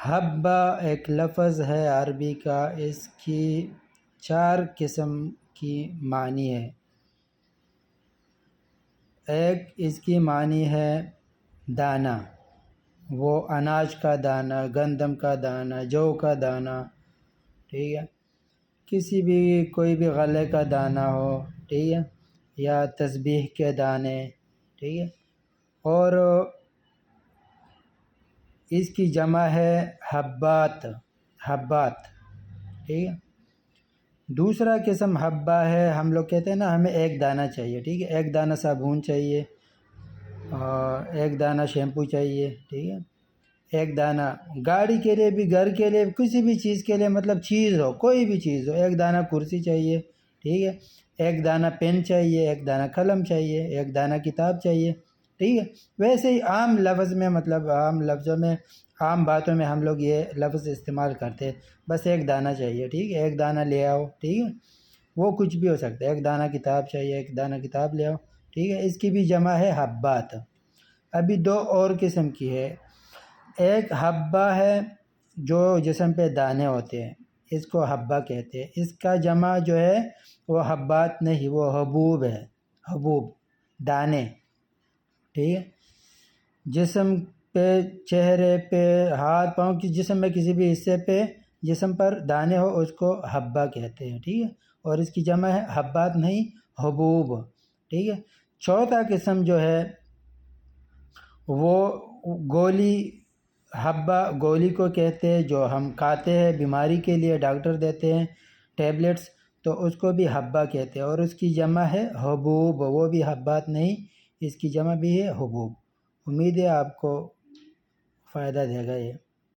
حبہ ایک لفظ ہے عربی کا، اس کی 4 قسم کی معنی ہے۔ ایک اس کی معنی ہے دانہ، وہ اناج کا دانہ، گندم کا دانہ، جو کا دانہ، ٹھیک ہے، کسی بھی کوئی بھی غلے کا دانہ ہو، ٹھیک ہے، یا تسبیح کے دانے، ٹھیک ہے۔ اور اس کی جمع ہے حبات، حبات، ٹھیک ہے۔ دوسرا قسم حبہ ہے، ہم لوگ کہتے ہیں نا ہمیں ایک دانہ چاہیے، ٹھیک ہے، ایک دانہ صابن چاہیے، اور ایک دانہ شیمپو چاہیے، ٹھیک ہے، ایک دانہ گاڑی کے لیے بھی، گھر کے لیے، کسی بھی چیز کے لیے، مطلب چیز ہو، کوئی بھی چیز ہو، ایک دانہ کرسی چاہیے، ٹھیک ہے، ایک دانہ پین چاہیے، ایک دانہ قلم چاہیے، ایک دانہ کتاب چاہیے، ٹھیک ہے۔ ویسے ہی عام لفظ میں، مطلب عام لفظوں میں، عام باتوں میں ہم لوگ یہ لفظ استعمال کرتے ہیں، بس ایک دانہ چاہیے، ٹھیک ہے، ایک دانہ لے آؤ، ٹھیک ہے، وہ کچھ بھی ہو سکتا ہے، ایک دانہ کتاب چاہیے، ایک دانہ کتاب لے آؤ، ٹھیک ہے۔ اس کی بھی جمع ہے حبات۔ ابھی 2 اور قسم کی ہے۔ ایک حبہ ہے جو جسم پہ دانے ہوتے ہیں، اس کو حبہ کہتے ہیں۔ اس کا جمع جو ہے وہ حبات نہیں، وہ حبوب ہے، حبوب، دانے، ٹھیک ہے۔ جسم پہ، چہرے پہ، ہاتھ پاؤں کی، جسم میں کسی بھی حصے پہ، جسم پر دانے ہو، اس کو حبہ کہتے ہیں، ٹھیک ہے۔ اور اس کی جمع ہے حبات نہیں، حبوب، ٹھیک ہے۔ چوتھا قسم جو ہے وہ گولی، حبہ گولی کو کہتے ہیں، جو ہم کھاتے ہیں بیماری کے لیے، ڈاکٹر دیتے ہیں ٹیبلٹس، تو اس کو بھی حبہ کہتے ہیں، اور اس کی جمع ہے حبوب، وہ بھی حبات نہیں، اس کی جمع بھی ہے حبوب۔ امید ہے آپ کو فائدہ دے گا یہ۔